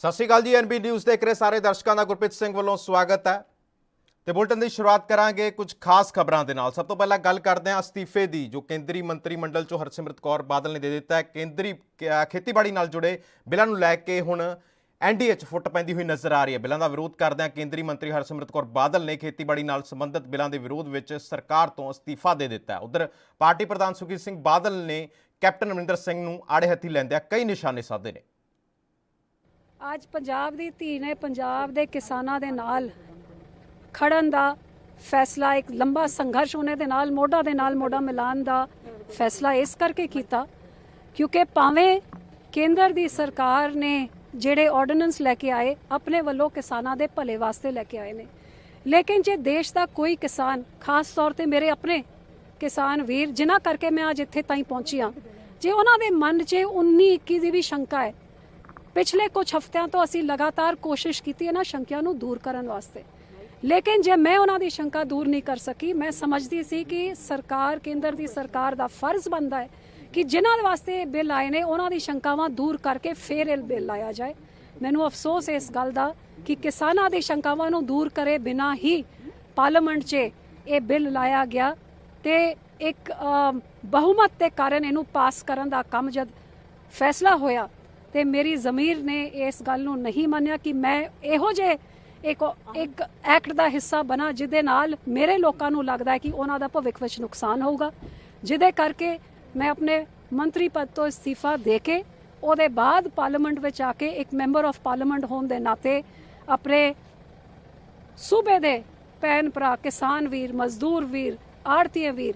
ਸਤਿ ਸ਼੍ਰੀ ਅਕਾਲ ਜੀ। ਐਨਬੀ ਨਿਊਜ਼ ਦੇਖ ਰਹੇ ਸਾਰੇ ਦਰਸ਼ਕਾਂ ਦਾ ਗੁਰਪ੍ਰੀਤ ਸਿੰਘ ਵੱਲੋਂ ਸਵਾਗਤ ਹੈ ਤੇ ਬੁਲਟਨ ਦੀ ਸ਼ੁਰੂਆਤ ਕਰਾਂਗੇ ਕੁਝ ਖਾਸ ਖਬਰਾਂ ਦੇ ਨਾਲ। ਸਭ ਤੋਂ ਪਹਿਲਾਂ ਗੱਲ ਕਰਦੇ ਹਾਂ ਅਸਤੀਫੇ ਦੀ, ਜੋ ਕੇਂਦਰੀ ਮੰਤਰੀ ਮੰਡਲ ਚੋਂ ਹਰਸਿਮਰਤ ਕੌਰ ਬਾਦਲ ਨੇ ਦੇ ਦਿੱਤਾ ਹੈ। ਕੇਂਦਰੀ ਖੇਤੀਬਾੜੀ ਨਾਲ ਜੁੜੇ ਬਿੱਲਾਂ ਨੂੰ ਲੈ ਕੇ ਹੁਣ ਐਨਡੀਏ 'ਚ ਫੁੱਟ ਪੈਂਦੀ ਹੋਈ ਨਜ਼ਰ ਆ ਰਹੀ ਹੈ। ਬਿੱਲਾਂ ਦਾ ਵਿਰੋਧ ਕਰਦਿਆਂ ਕੇਂਦਰੀ ਮੰਤਰੀ ਹਰਸਿਮਰਤ ਕੌਰ ਬਾਦਲ ਨੇ ਖੇਤੀਬਾੜੀ ਨਾਲ ਸੰਬੰਧਿਤ ਬਿੱਲਾਂ ਦੇ ਵਿਰੋਧ ਵਿੱਚ ਸਰਕਾਰ ਤੋਂ ਅਸਤੀਫਾ ਦੇ ਦਿੱਤਾ ਹੈ। ਉਧਰ ਪਾਰਟੀ ਪ੍ਰਧਾਨ ਸੁਖਬੀਰ ਸਿੰਘ ਬਾਦਲ ਨੇ ਕੈਪਟਨ ਅਮਰਿੰਦਰ ਸਿੰਘ ਨੂੰ ਆੜੇ ਹੱਥੀ ਲੈਂਦਿਆਂ ਕਈ ਨਿਸ਼ਾਨੇ ਸਾਧੇ ਨੇ। ਅੱਜ ਪੰਜਾਬ ਦੀ ਧੀ ਨੇ ਪੰਜਾਬ ਦੇ ਕਿਸਾਨਾਂ ਦੇ ਨਾਲ ਖੜਨ ਦਾ ਫੈਸਲਾ, ਇੱਕ ਲੰਬਾ ਸੰਘਰਸ਼ ਹੋਣੇ ਦੇ ਨਾਲ ਮੋਢਾ ਮਿਲਾਉਣ ਦਾ ਫੈਸਲਾ ਇਸ ਕਰਕੇ ਕੀਤਾ ਕਿਉਂਕਿ ਭਾਵੇਂ ਕੇਂਦਰ ਦੀ ਸਰਕਾਰ ਨੇ ਜਿਹੜੇ ਆਰਡੀਨੈਂਸ ਲੈ ਕੇ ਆਏ ਆਪਣੇ ਵੱਲੋਂ ਕਿਸਾਨਾਂ ਦੇ ਭਲੇ ਵਾਸਤੇ ਲੈ ਕੇ ਆਏ ਨੇ, ਲੇਕਿਨ ਜੇ ਦੇਸ਼ ਦਾ ਕੋਈ ਕਿਸਾਨ, ਖਾਸ ਤੌਰ ਤੇ ਮੇਰੇ ਆਪਣੇ ਕਿਸਾਨ ਵੀਰ ਜਿਨ੍ਹਾਂ ਕਰਕੇ ਮੈਂ ਅੱਜ ਇੱਥੇ ਤਾਈਂ ਪਹੁੰਚੀ ਹਾਂ, ਜੇ ਉਹਨਾਂ ਦੇ ਮਨ 'ਚ 19-21 ਦੀ ਵੀ ਸ਼ੰਕਾ ਹੈ, ਪਿਛਲੇ ਕੁਝ ਹਫ਼ਤਿਆਂ ਤੋਂ ਅਸੀਂ ਲਗਾਤਾਰ ਕੋਸ਼ਿਸ਼ ਕੀਤੀ ਇਹਨਾਂ ਸ਼ੰਕਿਆਂ ਨੂੰ ਦੂਰ ਕਰਨ ਵਾਸਤੇ, ਲੇਕਿਨ ਜੇ ਮੈਂ ਉਹਨਾਂ ਦੀ ਸ਼ੰਕਾ ਦੂਰ ਨਹੀਂ ਕਰ ਸਕੀ, ਮੈਂ ਸਮਝਦੀ ਸੀ ਕਿ ਸਰਕਾਰ, ਕੇਂਦਰ ਦੀ ਸਰਕਾਰ ਦਾ ਫਰਜ਼ ਬਣਦਾ ਹੈ ਕਿ ਜਿਨ੍ਹਾਂ ਦੇ ਵਾਸਤੇ ਬਿੱਲ ਆਏ ਨੇ ਉਹਨਾਂ ਦੀ ਸ਼ੰਕਾਵਾਂ ਦੂਰ ਕਰਕੇ ਫਿਰ ਇਹ ਬਿੱਲ ਲਾਇਆ ਜਾਏ। ਮੈਨੂੰ ਅਫਸੋਸ ਇਸ ਗੱਲ ਦਾ ਕਿ ਕਿਸਾਨਾਂ ਦੀ ਸ਼ੰਕਾਵਾਂ ਨੂੰ ਦੂਰ ਕਰੇ ਬਿਨਾਂ ਹੀ ਪਾਰਲੀਮੈਂਟ 'ਚ ਇਹ ਬਿੱਲ ਲਾਇਆ ਗਿਆ ਤੇ ਇੱਕ ਬਹੁਮਤ ਦੇ ਕਾਰਨ ਇਹਨੂੰ ਪਾਸ ਕਰਨ ਦਾ ਕੰਮ ਜਦ ਫੈਸਲਾ ਹੋਇਆ ਤੇ ਮੇਰੀ ਜ਼ਮੀਰ ਨੇ ਇਸ ਗੱਲ ਨੂੰ ਨਹੀਂ ਮੰਨਿਆ ਕਿ ਮੈਂ ਇਹੋ ਜਿਹੇ ਇੱਕ ਐਕਟ ਦਾ ਹਿੱਸਾ ਬਣਾ ਜਿਹਦੇ ਨਾਲ ਮੇਰੇ ਲੋਕਾਂ ਨੂੰ ਲੱਗਦਾ ਹੈ ਕਿ ਉਹਨਾਂ ਦਾ ਭਵਿੱਖ ਵਿੱਚ ਨੁਕਸਾਨ ਹੋਊਗਾ, ਜਿਹਦੇ ਕਰਕੇ ਮੈਂ ਆਪਣੇ ਮੰਤਰੀ ਪਦ ਤੋਂ ਅਸਤੀਫਾ ਦੇ ਕੇ ਉਹਦੇ ਬਾਅਦ ਪਾਰਲੀਮੈਂਟ ਵਿੱਚ ਆ ਕੇ ਇੱਕ ਮੈਂਬਰ ਆਫ ਪਾਰਲੀਮੈਂਟ ਹੋਣ ਦੇ ਨਾਤੇ ਆਪਣੇ ਸੂਬੇ ਦੇ ਭੈਣ ਭਰਾ, ਕਿਸਾਨ ਵੀਰ, ਮਜ਼ਦੂਰ ਵੀਰ, ਆੜ੍ਹਤੀਏ ਵੀਰ,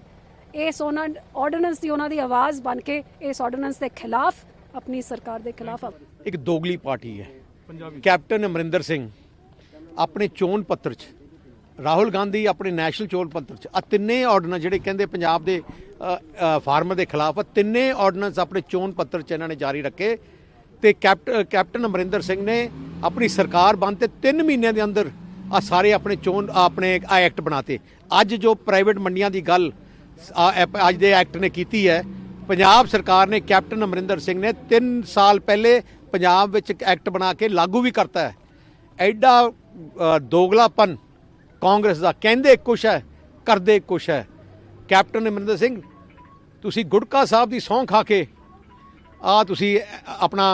ਇਸ ਉਹਨਾਂ ਆਰਡੀਨੈਂਸ ਦੀ ਉਹਨਾਂ ਦੀ ਆਵਾਜ਼ ਬਣ ਕੇ ਇਸ ਆਰਡੀਨੈਂਸ ਦੇ ਖਿਲਾਫ, अपनी सरकार के खिलाफ एक दोगली पार्टी है। कैप्टन अमरिंदर सिंह अपने चोन पत्र च, राहुल गांधी अपने नैशनल चोन पत्र च, तिन्ने ऑर्डीनेंस जिहड़े कहंदे पंजाब दे फार्मर के खिलाफ तिन्ने ऑर्डीनेंस अपने चोन पत्र च इन्हां ने जारी रखे ते कैप्टन अमरिंदर सिंह ने अपनी सरकार बनते 3 महीने के अंदर आ सारे अपने चोन अपने एक्ट बनाते। अज जो प्राइवेट मंडियां की गल अज दे एक्ट ने की है, पंजाब सरकार ने, कैप्टन अमरिंदर सिंह ने 3 साल पहले पंजाब विच एक्ट बना के लागू भी करता है। एडा दोगलापन कांग्रेस का, कहंदे कुछ है करदे कुछ है। कैप्टन अमरिंदर सिंह तुसी गुड़का साहब की सौं खा के तुसी अपना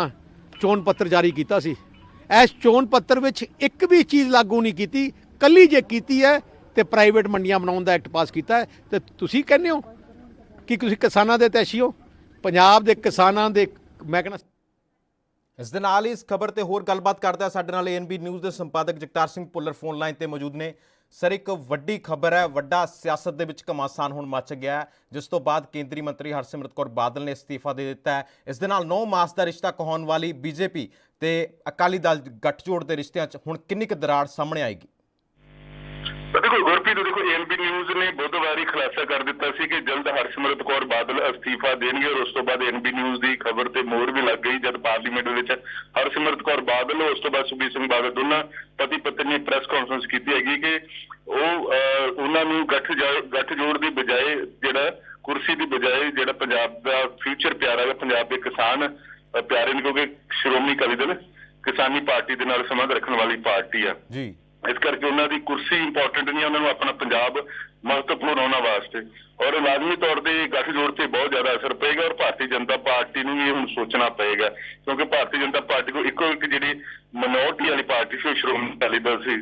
चोन पत्र जारी किया सी, इस चोन पत्र विच एक भी चीज़ लागू नहीं की, कली जे की है तो प्राइवेट मंडियां बनाने का एक्ट पास किया है। तो तुसी कहने हो कि ਤੁਸੀਂ ਕਿਸਾਨਾਂ ਦੇ ਤੈਸ਼ੀ ਹੋ, ਪੰਜਾਬ ਦੇ ਕਿਸਾਨਾਂ ਦੇ। ਮੈਂ ਕਹਿੰਦਾ ਇਸ ਦੇ ਨਾਲ ਹੀ ਇਸ ਖਬਰ ਤੇ ਹੋਰ ਗੱਲਬਾਤ ਕਰਦਾ ਸਾਡੇ ਨਾਲ ਐਨਬੀ ਨਿਊਜ਼ ਦੇ ਸੰਪਾਦਕ ਜਗਤਾਰ ਸਿੰਘ ਭੁੱਲਰ ਫੋਨ ਲਾਈਨ ਤੇ ਮੌਜੂਦ ਨੇ। ਸਰ, ਇੱਕ ਵੱਡੀ ਖਬਰ ਹੈ, ਵੱਡਾ ਸਿਆਸਤ ਦੇ ਵਿੱਚ ਘਮਾਸਾਨ ਹੁਣ ਮਚ ਗਿਆ ਹੈ, ਜਿਸ ਤੋਂ ਬਾਅਦ ਕੇਂਦਰੀ ਮੰਤਰੀ ਹਰਸਿਮਰਤ ਕੌਰ ਬਾਦਲ ਨੇ ਅਸਤੀਫਾ ਦੇ ਦਿੱਤਾ ਹੈ। ਇਸ ਦੇ ਨਾਲ 9 ਮਾਸ ਦਾ ਰਿਸ਼ਤਾ ਕਹਾਉਣ ਵਾਲੀ ਬੀਜੇਪੀ ਤੇ ਅਕਾਲੀ ਦਲ ਗੱਠਜੋੜ ਦੇ ਰਿਸ਼ਤਿਆਂ 'ਚ ਹੁਣ ਕਿੰਨੀ ਕੁ ਦਰਾੜ ਸਾਹਮਣੇ ਆਏਗੀ? देखो गुरप्रीत, देखो एनबी न्यूज़ ने बुधवार ही खुलासा कर दिता सी कि जल्द हरसिमरत कौर बादल अस्तीफा देंगे और उस तो बाद एनबी न्यूज़ की खबर ते मोहर भी लग गई जब पार्लीमेंट विच हरसिमरत कौर बादल, उस तो बाद सुखबीर सिंह बादल दोनों पति पत्नी ने प्रेस कॉन्फ्रेंस की हैगी कि उन्होंने गठजोड़ की बजाय जिहड़ा कुर्सी की बजाय जिहड़ा पंजाब का फ्यूचर प्यारा है, पंजाब के किसान प्यारे ने, क्योंकि श्रोमणी अकाली दल किसानी पार्टी के नाल संबंध रखने वाली पार्टी है जी, इस करके उन्होंने कुर्सी इंपॉर्टेंट नहीं, उन्होंने अपना पंजाब महत्वपूर्ण होने वास्ते और लाजमी तौर पर गठजोड़ से बहुत ज्यादा असर पेगा और भारतीय जनता पार्टी को भी हुण सोचना पेगा, क्योंकि भारतीय जनता पार्टी को इको एक जी मिनोरिटी वाली पार्टी से श्रोमणी अकाली दल से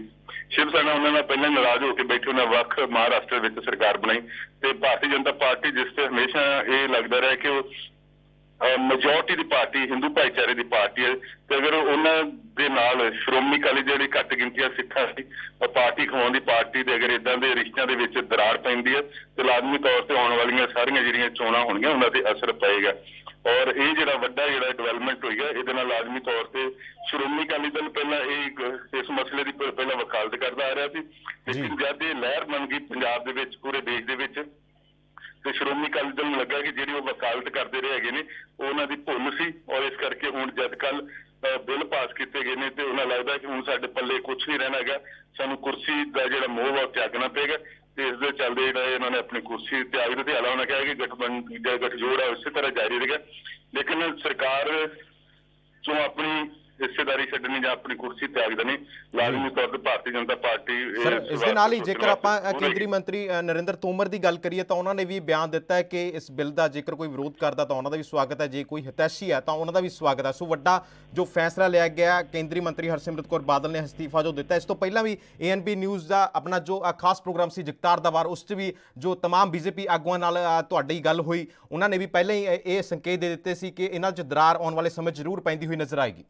शिव सेना उन्होंने पहले नाराज होकर बैठे, उन्हें वक् महाराष्ट्र में सरकार बनाई तो भारतीय जनता पार्टी जिस से हमेशा ये लगता रहा कि मेजोरिटी की पार्टी हिंदू भाईचारे की पार्टी है, तो अगर उन्होंने श्रोमणी अकाली दल घट गिनतियां सिखा सी पार्टी खवाउण दी पार्टी दे अगर इदां दे रिश्तियां दे विच दरार पैंदी है तो लाजमी तौर पर आने वाली सारियां जिहड़ियां चोणां होणगीਆਂ उन्हां ते असर पएगा और ये जिहड़ा वड्डा जिहड़ा डिवेलपमेंट होई है इहदे नाल लाजमी तौर पर श्रोमणी अकाली दल पहला इस मसले की पहला वकालत करदा आ रहा सी, लेकिन जब ये लहर बन गई पंजाब दे विच, पूरे देश दे विच, तो श्रोमणी अकाली दल लगा कि जी वकालत करते रहे है उन्होंने भुल सी और इस करके हूँ जब कल बिल पास किए गए हैं तो उन्हें लगता है कि हूँ साडे पल्ले कुछ नहीं रहना है, सानू कुर्सी का जो मोह वो त्यागना पेगा। तो इस दे चलते जो इन्होंने अपनी कुर्सी त्याग दी, हालांकि उन्होंने कहा कि गठजोड़ है उसी तरह जारी रहेगा, लेकिन सरकार चो अपनी ਹਿੱਸੇਦਾਰੀ ਛੱਡਣੀ ਜਾਂ ਆਪਣੀ ਕੁਰਸੀ ਤਿਆਗ ਦੇਣੀ, ਲਾਜ਼ਮੀ ਤੌਰ ਤੇ ਭਾਰਤੀ ਜਨਤਾ ਪਾਰਟੀ ਸਰ ਇਸ ਦੇ ਨਾਲ ਹੀ ਜੇਕਰ ਆਪਾਂ ਕੇਂਦਰੀ ਮੰਤਰੀ ਨਰਿੰਦਰ ਤੋਮਰ ਦੀ ਗੱਲ ਕਰੀਏ ਤਾਂ ਉਹਨਾਂ ਨੇ ਵੀ ਬਿਆਨ ਦਿੱਤਾ ਹੈ ਕਿ ਇਸ ਬਿੱਲ ਦਾ ਜੇਕਰ ਕੋਈ ਵਿਰੋਧ ਕਰਦਾ ਤਾਂ ਉਹਨਾਂ ਦਾ ਵੀ ਸਵਾਗਤ ਹੈ, ਜੇ ਕੋਈ ਹਿਤੈਸ਼ੀ ਹੈ ਤਾਂ ਉਹਨਾਂ ਦਾ ਵੀ ਸਵਾਗਤ ਹੈ। ਸੋ ਵੱਡਾ ਜੋ ਫੈਸਲਾ ਲਿਆ ਗਿਆ, ਕੇਂਦਰੀ ਮੰਤਰੀ ਹਰਸਿਮਰਤ ਕੌਰ ਬਾਦਲ ਨੇ ਅਸਤੀਫਾ ਜੋ ਦਿੱਤਾ। ਇਸ ਤੋਂ ਪਹਿਲਾਂ ਵੀ ANB ਨਿਊਜ਼ ਦਾ ਆਪਣਾ ਜੋ ਖਾਸ ਪ੍ਰੋਗਰਾਮ ਸੀ ਜਗਤਾਰ ਦਾ ਵਾਰ, ਉਸ 'ਚ ਵੀ ਜੋ ਤਮਾਮ BJP ਆਗੂਆਂ ਨਾਲ ਤੁਹਾਡੀ ਗੱਲ ਹੋਈ, ਉਹਨਾਂ ਨੇ ਵੀ ਪਹਿਲਾਂ ਹੀ ਇਹ ਸੰਕੇਤ ਦੇ ਦਿੱਤੇ ਸੀ ਕਿ ਇਹਨਾਂ 'ਚ ਦਰਾਰ ਆਉਣ ਵਾਲੇ ਸਮੇਂ ਜ਼ਰੂਰ ਪੈਂਦੀ ਹੋਈ ਨਜ਼ਰ ਆਏਗੀ।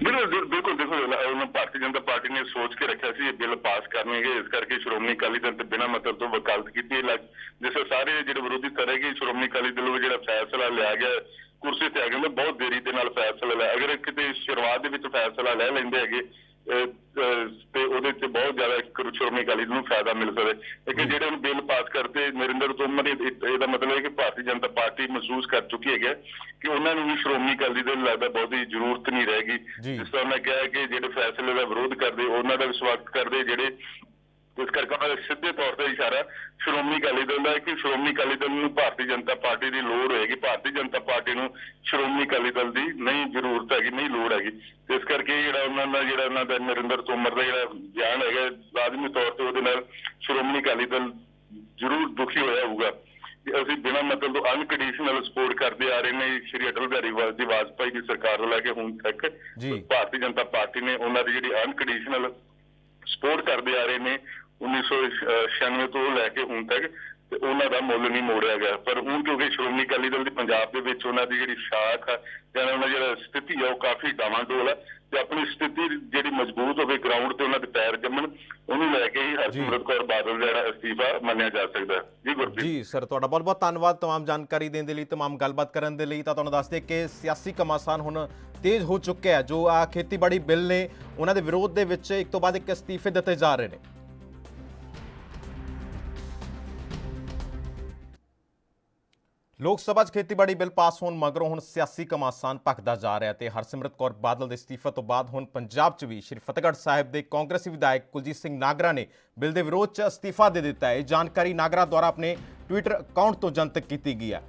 ਬਿਲਕੁਲ ਦੇਖੋ, ਉਹਨਾਂ ਭਾਰਤੀ ਜਨਤਾ ਪਾਰਟੀ ਨੇ ਸੋਚ ਕੇ ਰੱਖਿਆ ਸੀ ਇਹ ਬਿੱਲ ਪਾਸ ਕਰਨਗੇ, ਇਸ ਕਰਕੇ ਸ਼੍ਰੋਮਣੀ ਅਕਾਲੀ ਦਲ ਤੇ ਬਿਨਾਂ ਮਤਲਬ ਤੋਂ ਵਕਾਲਤ ਕੀਤੀ। ਜਿਸ ਸਾਰੇ ਜਿਹੜੇ ਵਿਰੋਧੀ ਧਿਰ ਹੈਗੇ, ਸ਼੍ਰੋਮਣੀ ਅਕਾਲੀ ਦਲ ਵੱਲੋਂ ਜਿਹੜਾ ਫੈਸਲਾ ਲਿਆ ਗਿਆ ਕੁਰਸੀ ਤੇ ਆ ਗਏ, ਬਹੁਤ ਦੇਰੀ ਦੇ ਨਾਲ ਫੈਸਲਾ ਲਿਆ। ਅਗਰ ਕਿਤੇ ਸ਼ੁਰੂਆਤ ਦੇ ਵਿੱਚ ਫੈਸਲਾ ਲੈ ਲੈਂਦੇ ਹੈਗੇ ਤੇ ਉਹਦੇ ਚ ਬਹੁਤ ਜ਼ਿਆਦਾ ਸ਼੍ਰੋਮਣੀ ਅਕਾਲੀ ਦਲ ਨੂੰ ਫਾਇਦਾ ਮਿਲ ਸਕਦਾ ਹੈ ਕਿ ਜਿਹੜੇ ਹੁਣ ਬਿੱਲ ਪਾਸ ਕਰਦੇ ਨਰਿੰਦਰ ਤੋਮਰ, ਇਹਦਾ ਮਤਲਬ ਹੈ ਕਿ ਭਾਰਤੀ ਜਨਤਾ ਪਾਰਟੀ ਮਹਿਸੂਸ ਕਰ ਚੁੱਕੀ ਹੈਗਾ ਕਿ ਉਹਨਾਂ ਨੂੰ ਵੀ ਸ਼੍ਰੋਮਣੀ ਅਕਾਲੀ ਦਲ ਲੱਗਦਾ ਬਹੁਤੀ ਜ਼ਰੂਰਤ ਨਹੀਂ ਰਹੇਗੀ। ਜਿਸ ਤਰ੍ਹਾਂ ਮੈਂ ਕਿਹਾ ਕਿ ਜਿਹੜੇ ਫੈਸਲੇ ਦਾ ਵਿਰੋਧ ਕਰਦੇ ਉਹਨਾਂ ਦਾ ਵੀ ਸਵਾਗਤ ਕਰਦੇ, ਜਿਹੜੇ ਇਸ ਕਰਕੇ ਉਹਨਾਂ ਦਾ ਸਿੱਧੇ ਤੌਰ ਤੇ ਇਸ਼ਾਰਾ ਸ਼੍ਰੋਮਣੀ ਅਕਾਲੀ ਦਲ ਦਾ ਹੈ ਕਿ ਸ਼੍ਰੋਮਣੀ ਅਕਾਲੀ ਦਲ ਨੂੰ ਭਾਰਤੀ ਜਨਤਾ ਪਾਰਟੀ ਦੀ ਲੋੜ ਹੋਏਗੀ, ਭਾਰਤੀ ਜਨਤਾ ਪਾਰਟੀ ਨੂੰ ਸ਼੍ਰੋਮਣੀ ਅਕਾਲੀ ਦਲ ਦੀ ਨਹੀਂ ਜ਼ਰੂਰਤ ਹੈਗੀ, ਨਹੀਂ ਲੋੜ ਹੈਗੀ। ਤੇ ਇਸ ਕਰਕੇ ਜਿਹੜਾ ਉਹਨਾਂ ਦਾ ਨਰਿੰਦਰ ਤੋਮਰ ਦਾ ਜਿਹੜਾ ਬਿਆਨ ਹੈਗਾ, ਲਾਜ਼ਮੀ ਤੌਰ ਤੇ ਉਹਦੇ ਨਾਲ ਸ਼੍ਰੋਮਣੀ ਅਕਾਲੀ ਦਲ ਜ਼ਰੂਰ ਦੁਖੀ ਹੋਇਆ ਹੋਊਗਾ। ਅਸੀਂ ਬਿਨਾਂ ਮਤਲਬ ਤੋਂ ਅਨਕੰਡੀਸ਼ਨਲ ਸਪੋਰਟ ਕਰਦੇ ਆ ਰਹੇ ਨੇ ਸ਼੍ਰੀ ਅਟਲ ਬਿਹਾਰੀ ਵਾਜਪਾਈ ਦੀ ਸਰਕਾਰ ਤੋਂ ਲੈ ਕੇ ਹੁਣ ਤੱਕ ਭਾਰਤੀ ਜਨਤਾ ਪਾਰਟੀ ਨੇ ਉਹਨਾਂ ਦੀ ਜਿਹੜੀ ਅਨਕੰਡੀਸ਼ਨਲ ਸਪੋਰਟ ਕਰਦੇ ਆ ਰਹੇ ਨੇ 1996 ਤੋਂ ਲੈ ਕੇ ਹੁਣ ਤੱਕ, ਤੇ ਉਹਨਾਂ ਦਾ ਮੁੱਲ ਨਹੀਂ ਮੋੜਿਆ ਗਿਆ। ਪਰ ਹੁਣ ਕਿਉਂਕਿ ਸ਼੍ਰੋਮਣੀ ਅਕਾਲੀ ਦਲ ਦੀ ਪੰਜਾਬ ਦੇ ਵਿੱਚ ਉਹਨਾਂ ਦੀ ਜਿਹੜੀ ਸ਼ਾਖ ਆ ਜਾਂ ਉਹਨਾਂ ਦੀ ਜਿਹੜਾ ਸਥਿਤੀ ਆ ਉਹ ਕਾਫੀ ਡਾਵਾਂਡੋਲ ਹੈ, ਤੇ ਆਪਣੀ ਸਥਿਤੀ ਜਿਹੜੀ ਮਜ਼ਬੂਤ ਹੋਵੇ, ਗਰਾਊਂਡ ਤੇ ਉਹਨਾਂ ਦੇ ਪੈਰ ਜੰਮਣ, ਉਹਨੂੰ ਲੈ ਕੇ ਹੀ ਹਰਸਿਮਰਤ ਕੌਰ ਬਾਦਲ ਦਾ ਜਿਹੜਾ ਅਸਤੀਫਾ ਮੰਨਿਆ ਜਾ ਸਕਦਾ ਹੈ। ਜੀ ਗੁਰਪ੍ਰੀਤ ਜੀ ਸਰ, ਤੁਹਾਡਾ ਬਹੁਤ ਬਹੁਤ ਧੰਨਵਾਦ ਤਮਾਮ ਜਾਣਕਾਰੀ ਦੇਣ ਦੇ ਲਈ, ਤਮਾਮ ਗੱਲਬਾਤ ਕਰਨ ਦੇ ਲਈ। ਤਾਂ ਤੁਹਾਨੂੰ ਦੱਸ ਦੇ ਕਿ ਸਿਆਸੀ ਘਮਾਸਾਨ ਹੁਣ ਤੇਜ਼ ਹੋ ਚੁੱਕਿਆ ਹੈ। ਜੋ ਖੇਤੀਬਾੜੀ ਬਿੱਲ ਨੇ ਉਹਨਾਂ ਦੇ ਵਿਰੋਧ ਦੇ ਵਿੱਚ ਇੱਕ ਤੋਂ ਬਾਅਦ ਇੱਕ ਅਸਤੀਫੇ ਦਿੱਤੇ ਜਾ ਰਹੇ ਨੇ। ਲੋਕ ਸਭਾ 'ਚ ਖੇਤੀਬਾੜੀ ਬਿੱਲ ਪਾਸ ਹੋਣ ਮਗਰੋਂ ਹੁਣ ਸਿਆਸੀ ਘਮਾਸਾਨ ਭਖਦਾ ਜਾ ਰਿਹਾ ਤੇ ਹਰਸਿਮਰਤ ਕੌਰ ਬਾਦਲ ਦੇ ਅਸਤੀਫੇ ਤੋਂ ਬਾਅਦ ਹੁਣ ਪੰਜਾਬ 'ਚ ਵੀ ਸ਼੍ਰੀ ਫਤਿਹਗੜ੍ਹ ਸਾਹਿਬ ਦੇ ਕਾਂਗਰਸੀ ਵਿਧਾਇਕ ਕੁਲਜੀਤ ਸਿੰਘ ਨਾਗਰਾ ਨੇ ਬਿੱਲ ਦੇ ਵਿਰੋਧ 'ਚ ਅਸਤੀਫਾ ਦੇ ਦਿੱਤਾ ਹੈ। ਇਹ ਜਾਣਕਾਰੀ ਨਾਗਰਾ ਦੁਆਰਾ ਆਪਣੇ ਟਵਿੱਟਰ ਅਕਾਊਂਟ ਤੋਂ ਜਨਤਕ ਕੀਤੀ ਗਈ ਹੈ।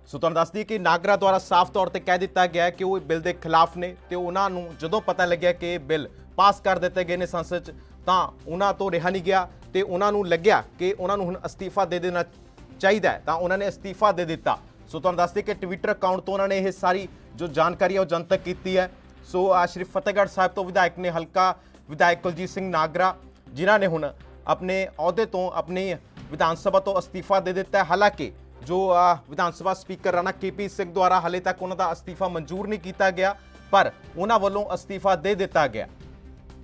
ਸੋ ਤੁਹਾਨੂੰ ਦੱਸ ਦਈਏ ਕਿ ਨਾਗਰਾ ਦੁਆਰਾ ਸਾਫ਼ ਤੌਰ ਤੇ ਕਹਿ ਦਿੱਤਾ ਗਿਆ ਕਿ ਉਹ ਬਿੱਲ ਦੇ ਖਿਲਾਫ ਨੇ ਤੇ ਉਹਨਾਂ ਨੂੰ ਜਦੋਂ ਪਤਾ ਲੱਗਿਆ ਕਿ ਇਹ ਬਿੱਲ ਪਾਸ ਕਰ ਦਿੱਤੇ ਗਏ ਨੇ ਸੰਸਦ 'ਚ ਤਾਂ ਉਹਨਾਂ ਤੋਂ ਰਿਹਾ ਨਹੀਂ ਗਿਆ ਤੇ ਉਹਨਾਂ ਨੂੰ ਲੱਗਿਆ ਕਿ ਉਹਨਾਂ ਨੂੰ ਹੁਣ ਅਸਤੀਫਾ ਦੇ ਦੇਣਾ ਚਾਹੀਦਾ ਹੈ, ਤਾਂ ਉਹਨਾਂ ਨੇ ਅਸਤੀਫਾ ਦੇ ਦਿੱਤਾ। ਸੋ ਤੁਹਾਨੂੰ ਦੱਸ ਦਈਏ ਕਿ ਟਵਿੱਟਰ ਅਕਾਊਂਟ ਤੋਂ ਉਹਨਾਂ ਨੇ ਇਹ ਸਾਰੀ ਜੋ ਜਾਣਕਾਰੀ ਹੈ ਉਹ ਜਨਤਕ ਕੀਤੀ ਹੈ। ਸੋ ਸ਼੍ਰੀ ਫਤਿਹਗੜ੍ਹ ਸਾਹਿਬ ਤੋਂ ਵਿਧਾਇਕ ਨੇ ਹਲਕਾ ਵਿਧਾਇਕ ਕੁਲਜੀਤ ਸਿੰਘ ਨਾਗਰਾ, ਜਿਨ੍ਹਾਂ ਨੇ ਹੁਣ ਆਪਣੇ ਅਹੁਦੇ ਤੋਂ ਆਪਣੀ ਵਿਧਾਨ ਸਭਾ ਤੋਂ ਅਸਤੀਫਾ ਦੇ ਦਿੱਤਾ ਹੈ। ਹਾਲਾਂਕਿ ਜੋ ਵਿਧਾਨ ਸਭਾ ਸਪੀਕਰ ਰਾਣਾ KP ਸਿੰਘ ਦੁਆਰਾ ਹਾਲੇ ਤੱਕ ਉਹਨਾਂ ਦਾ ਅਸਤੀਫਾ ਮਨਜ਼ੂਰ ਨਹੀਂ ਕੀਤਾ ਗਿਆ, ਪਰ ਉਹਨਾਂ ਵੱਲੋਂ ਅਸਤੀਫਾ ਦੇ ਦਿੱਤਾ ਗਿਆ।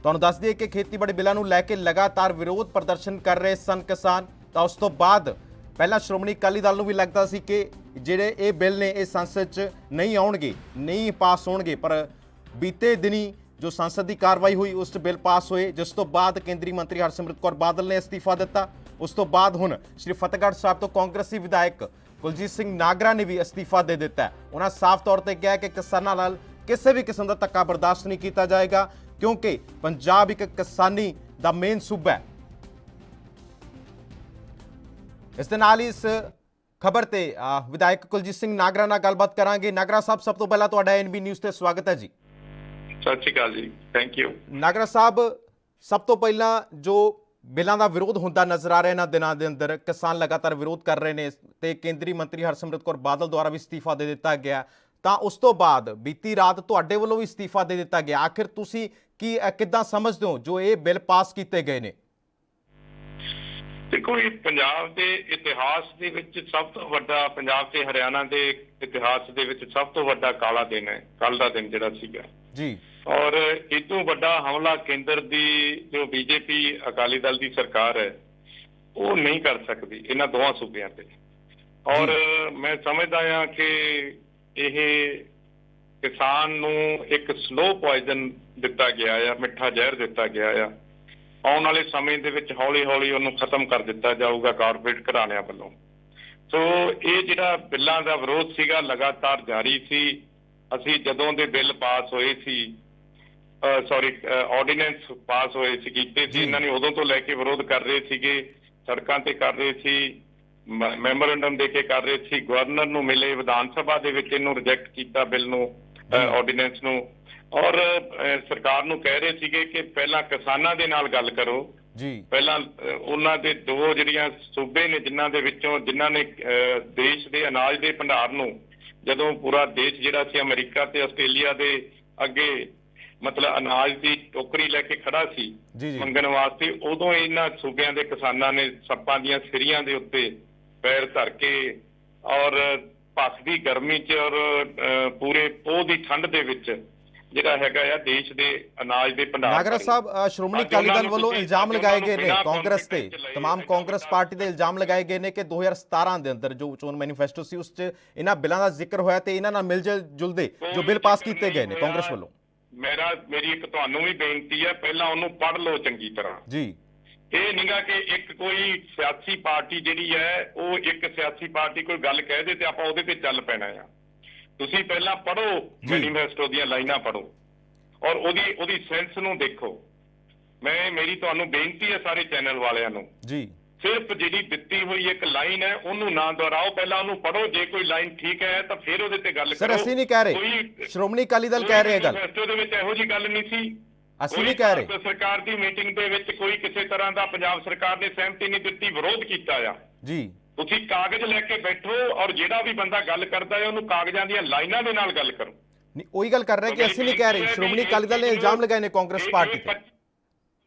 ਤੁਹਾਨੂੰ ਦੱਸ ਦਈਏ ਕਿ ਖੇਤੀਬਾੜੀ ਬਿੱਲਾਂ ਨੂੰ ਲੈ ਕੇ ਲਗਾਤਾਰ ਵਿਰੋਧ ਪ੍ਰਦਰਸ਼ਨ ਕਰ ਰਹੇ ਸਨ ਕਿਸਾਨ। ਤਾਂ ਉਸ ਤੋਂ ਬਾਅਦ ਪਹਿਲਾਂ ਸ਼੍ਰੋਮਣੀ ਅਕਾਲੀ ਦਲ ਨੂੰ ਵੀ ਲੱਗਦਾ ਸੀ ਕਿ ਜਿਹੜੇ ਇਹ ਬਿੱਲ ਨੇ ਇਹ ਸੰਸਦ 'ਚ ਨਹੀਂ ਆਉਣਗੇ, ਨਹੀਂ ਪਾਸ ਹੋਣਗੇ, ਪਰ ਬੀਤੇ ਦਿਨੀ ਜੋ ਸੰਸਦ ਦੀ ਕਾਰਵਾਈ ਹੋਈ ਉਸ 'ਚ ਬਿੱਲ ਪਾਸ ਹੋਏ, ਜਿਸ ਤੋਂ ਬਾਅਦ ਕੇਂਦਰੀ ਮੰਤਰੀ ਹਰਸਿਮਰਤ ਕੌਰ ਬਾਦਲ ਨੇ ਅਸਤੀਫਾ ਦਿੱਤਾ। ਉਸ ਤੋਂ ਬਾਅਦ ਹੁਣ ਸ਼੍ਰੀ ਫਤਿਹਗੜ੍ਹ ਸਾਹਿਬ ਤੋਂ ਕਾਂਗਰਸੀ ਵਿਧਾਇਕ ਕੁਲਜੀਤ ਸਿੰਘ ਨਾਗਰਾ ਨੇ ਵੀ ਅਸਤੀਫਾ ਦੇ ਦਿੱਤਾ। ਉਹਨਾਂ ਸਾਫ਼ ਤੌਰ ਤੇ ਕਿਹਾ ਕਿ ਕਿਸਾਨਾਂ ਨਾਲ ਕਿਸੇ ਵੀ ਕਿਸਮ ਦਾ ਧੱਕਾ ਬਰਦਾਸ਼ਤ ਨਹੀਂ ਕੀਤਾ ਜਾਏਗਾ, ਕਿਉਂਕਿ ਪੰਜਾਬ ਇੱਕ ਕਿਸਾਨੀ ਦਾ ਮੇਨ ਸੂਬਾ ਹੈ। ਇਸ ਦੇ ਨਾਲ ਇਸ ਖਬਰ ਤੇ ਵਿਧਾਇਕ ਕੁਲਜੀਤ ਸਿੰਘ ਨਾਗਰਾ ਨਾਲ ਗੱਲਬਾਤ ਕਰਾਂਗੇ। ਨਾਗਰਾ ਸਾਹਿਬ, ਸਭ ਤੋਂ ਪਹਿਲਾਂ ਤੁਹਾਡਾ ANB ਨਿਊਜ਼ ਤੇ ਸਵਾਗਤ ਹੈ ਜੀ। ਸਤਿ ਸ਼੍ਰੀ ਅਕਾਲ ਜੀ, ਥੈਂਕ ਯੂ। ਨਾਗਰਾ ਸਾਹਿਬ, ਸਭ ਤੋਂ ਪਹਿਲਾਂ ਜੋ ਬਿੱਲਾਂ ਦਾ ਵਿਰੋਧ ਹੁੰਦਾ ਨਜ਼ਰ ਆ ਰਿਹਾ ਇਹਨਾਂ ਦਿਨਾਂ ਦੇ ਅੰਦਰ, ਕਿਸਾਨ ਲਗਾਤਾਰ ਵਿਰੋਧ ਕਰ ਰਹੇ ਨੇ ਤੇ ਕੇਂਦਰੀ ਮੰਤਰੀ ਹਰਸਿਮਰਤ ਕੌਰ ਬਾਦਲ ਦੁਆਰਾ ਵੀ ਅਸਤੀਫਾ ਦੇ ਦਿੱਤਾ ਗਿਆ, ਤਾਂ ਉਸ ਤੋਂ ਬਾਅਦ ਬੀਤੀ ਰਾਤ ਤੁਹਾਡੇ ਵੱਲੋਂ ਵੀ ਅਸਤੀਫਾ ਦੇ ਦਿੱਤਾ ਗਿਆ। ਆਖਿਰ ਤੁਸੀਂ ਕਿੱਦਾਂ ਸਮਝਦੇ ਹੋ ਜੋ ਇਹ ਬਿੱਲ ਪਾਸ ਕੀਤੇ ਗਏ ਨੇ? ਦੇਖੋ, ਇਹ ਪੰਜਾਬ ਦੇ ਇਤਿਹਾਸ ਦੇ ਵਿੱਚ ਸਭ ਤੋਂ ਵੱਡਾ, ਪੰਜਾਬ ਤੇ ਹਰਿਆਣਾ ਦੇ ਇਤਿਹਾਸ ਦੇ ਵਿੱਚ ਸਭ ਤੋਂ ਵੱਡਾ ਕਾਲਾ ਦਿਨ ਹੈ, ਕੱਲ ਦਾ ਦਿਨ ਜਿਹੜਾ ਸੀਗਾ ਜੀ। ਔਰ ਇਦੋਂ ਵੱਡਾ ਹਮਲਾ ਕੇਂਦਰ ਦੀ ਜੋ BJP ਅਕਾਲੀ ਦਲ ਦੀ ਸਰਕਾਰ ਹੈ ਉਹ ਨਹੀਂ ਕਰ ਸਕਦੀ ਇਹਨਾਂ ਦੋਵਾਂ ਸੂਬਿਆਂ ਤੇ। ਔਰ ਮੈਂ ਸਮਝਦਾ ਹਾਂ ਕਿ ਇਹ ਕਿਸਾਨ ਨੂੰ ਇੱਕ ਸਲੋ ਪੋਇਜ਼ਨ ਦਿੱਤਾ ਗਿਆ ਆ, ਮਿੱਠਾ ਜ਼ਹਿਰ ਦਿੱਤਾ ਗਿਆ ਆ। ਆਉਣ ਵਾਲੇ ਸਮੇਂ ਦੇ ਵਿੱਚ ਹੌਲੀ ਹੌਲੀ ਉਹਨੂੰ ਖਤਮ ਕਰ ਦਿੱਤਾ ਜਾਊਗਾ ਕਾਰਪੋਰੇਟ ਘਰਾਣਿਆਂ ਵੱਲੋਂ। ਸੋ ਇਹ ਜਿਹੜਾ ਬਿੱਲਾਂ ਦਾ ਵਿਰੋਧ ਸੀਗਾ ਲਗਾਤਾਰ ਜਾਰੀ ਸੀ। ਅਸੀਂ ਜਦੋਂ ਦੇ ਬਿੱਲ ਪਾਸ ਹੋਏ ਸੀ, ਆਰਡੀਨੈਂਸ ਪਾਸ ਹੋਏ ਸੀ, ਕੀਤੇ ਸੀ, ਇਹਨਾਂ ਨੇ ਉਦੋਂ ਤੋਂ ਲੈ ਕੇ ਵਿਰੋਧ ਕਰ ਰਹੇ ਸੀਗੇ, ਸੜਕਾਂ ਤੇ ਕਰ ਰਹੇ ਸੀ, ਮੈਮੋਰੈਂਡਮ ਦੇ ਕੇ ਕਰ ਰਹੇ ਸੀ, ਗਵਰਨਰ ਨੂੰ ਮਿਲੇ, ਵਿਧਾਨ ਸਭਾ ਦੇ ਵਿੱਚ ਇਹਨੂੰ ਰਿਜੈਕਟ ਕੀਤਾ ਬਿੱਲ ਨੂੰ। ਆਰਡੀਨੈਂਸ ਨੂੰ, ਔਰ ਸਰਕਾਰ ਨੂੰ ਕਹਿ ਰਹੇ ਸੀਗੇ ਕਿ ਪਹਿਲਾਂ ਕਿਸਾਨਾਂ ਦੇ ਨਾਲ ਗੱਲ ਕਰੋ ਜੀ। ਪਹਿਲਾਂ ਉਹਨਾਂ ਦੇ ਦੋ ਜਿਹੜੀਆਂ ਸੂਬੇ ਨੇ ਜਿਨ੍ਹਾਂ ਨੇ ਦੇਸ਼ ਦੇ ਅਨਾਜ ਦੇ ਭੰਡਾਰ ਨੂੰ, ਜਦੋਂ ਪੂਰਾ ਦੇਸ਼ ਜਿਹੜਾ ਸੀ ਅਮਰੀਕਾ ਤੇ ਆਸਟ੍ਰੇਲੀਆ ਦੇ ਅੱਗੇ ਮਤਲਬ ਅਨਾਜ ਦੀ ਟੋਕਰੀ ਲੈ ਕੇ ਖੜਾ ਸੀ ਮੰਗਣ ਵਾਸਤੇ, ਉਦੋਂ ਇਹਨਾਂ ਸੂਬਿਆਂ ਦੇ ਕਿਸਾਨਾਂ ਨੇ ਸੱਪਾਂ ਦੀਆਂ ਸਿਰੀਆਂ ਦੇ ਉੱਤੇ ਪੈਰ ਧਰ ਕੇ ਔਰ ਭੱਖਦੀ ਗਰਮੀ 'ਚ ਔਰ ਪੂਰੇ ਪੋਹ ਦੀ ਠੰਡ ਦੇ ਵਿੱਚ ਜਿਹੜਾ ਹੈਗਾ ਆ ਦੇਸ਼ ਦੇ ਅਨਾਜ ਦੇ ਭੰਡਾਰ। ਨਾਗਰਾ ਸਾਹਿਬ, ਸ਼੍ਰੋਮਣੀ ਅਕਾਲੀ ਦਲ ਵੱਲੋਂ ਇਲਜ਼ਾਮ ਲਗਾਏ ਗਏ ਨੇ ਕਾਂਗਰਸ ਤੇ, तमाम ਕਾਂਗਰਸ ਪਾਰਟੀ ਦੇ ਇਲਜ਼ਾਮ ਲਗਾਏ ਗਏ ਨੇ ਕਿ 2017 ਦੇ ਅੰਦਰ ਜੋ ਚੋਣ ਮੈਨੀਫੈਸਟੋ ਸੀ ਉਸ 'ਚ ਇਹਨਾਂ ਬਿੱਲਾਂ ਦਾ ਜ਼ਿਕਰ ਹੋਇਆ ਤੇ ਇਹਨਾਂ ਨਾਲ ਮਿਲ ਜੁਲਦੇ ਜੋ ਬਿੱਲ ਪਾਸ ਕੀਤੇ ਗਏ ਨੇ ਕਾਂਗਰਸ ਵੱਲੋਂ। ਮੇਰੀ ਇੱਕ ਤੁਹਾਨੂੰ ਵੀ ਬੇਨਤੀ ਹੈ, ਪਹਿਲਾਂ ਉਹਨੂੰ ਪੜ੍ਹ ਲਓ ਚੰਗੀ ਤਰ੍ਹਾਂ ਜੀ। ਇਹ ਨਹੀਂਗਾ ਕਿ ਇੱਕ ਕੋਈ ਸਿਆਸੀ ਪਾਰਟੀ ਜਿਹੜੀ ਹੈ ਉਹ ਇੱਕ ਸਿਆਸੀ ਪਾਰਟੀ ਕੋਈ ਗੱਲ ਕਹਿ ਦੇ ਤੇ ਆਪਾਂ ਉਹਦੇ ਤੇ ਚੱਲ ਪੈਣਾ ਆ। ਤੁਸੀਂ ਪਹਿਲਾਂ ਪੜ੍ਹੋ ਮੈਨੀਫੈਸਟੋ ਦੀਆਂ ਲਾਈਨਾਂ ਪੜ੍ਹੋ ਔਰ ਉਹਦੀ ਸੈਂਸ ਨੂੰ ਦੇਖੋ। ਮੇਰੀ ਤੁਹਾਨੂੰ ਬੇਨਤੀ ਹੈ ਸਾਰੇ ਚੈਨਲ ਵਾਲਿਆਂ ਨੂੰ ਜੀ, ਸਿਰਫ ਜਿਹੜੀ ਦਿੱਤੀ ਹੋਈ ਇੱਕ ਲਾਈਨ ਹੈ ਉਹਨੂੰ ਨਾ ਦੁਹਰਾਓ, ਪਹਿਲਾਂ ਉਹਨੂੰ ਪੜ੍ਹੋ। ਜੇ ਕੋਈ ਲਾਈਨ ਠੀਕ ਹੈ ਤਾਂ ਫਿਰ ਉਹਦੇ ਤੇ ਗੱਲ ਕਰੋ। ਸਰ ਅਸੀਂ ਨਹੀਂ ਕਹਿ ਰਹੇ, ਸ਼੍ਰੋਮਣੀ ਅਕਾਲੀ ਦਲ ਕਹਿ ਰਹੇ ਗੱਲ। ਮੈਨੀਫੈਸਟੋ ਦੇ ਵਿੱਚ ਇਹੋ ਜਿਹੀ ਗੱਲ ਨਹੀਂ ਸੀ, ਅਸੀਂ ਨਹੀਂ ਕਹਿ ਰਹੇ। ਸਰਕਾਰ ਦੀ ਮੀਟਿੰਗ ਦੇ ਵਿੱਚ ਕੋਈ ਕਿਸੇ ਤਰ੍ਹਾਂ ਦਾ ਪੰਜਾਬ ਸਰਕਾਰ ਨੇ ਸਹਿਮਤੀ ਨਹੀਂ ਦਿੱਤੀ, ਵਿਰੋਧ ਕੀਤਾ ਆ ਜੀ। ਤੁਸੀਂ ਕਾਗਜ਼ ਲੈ ਕੇ ਬੈਠੋ ਔਰ ਜਿਹੜਾ ਵੀ ਬੰਦਾ ਗੱਲ ਕਰਦਾ ਹੈ ਉਹਨੂੰ ਕਾਗਜ਼ਾਂ ਦੀਆਂ ਲਾਈਨਾਂ ਦੇ ਨਾਲ ਗੱਲ ਕਰੋ। ਨਹੀਂ, ਉਹੀ ਗੱਲ ਕਰ ਰਹੇ ਕਿ ਅਸੀਂ ਨਹੀਂ ਕਹਿ ਰਹੇ। ਸ਼੍ਰੋਮਣੀ ਅਕਾਲੀ ਦਲ ਨੇ ਇਲਜ਼ਾਮ ਲਗਾਏ ਨੇ ਕਾਂਗਰਸ ਪਾਰਟੀ ਤੇ।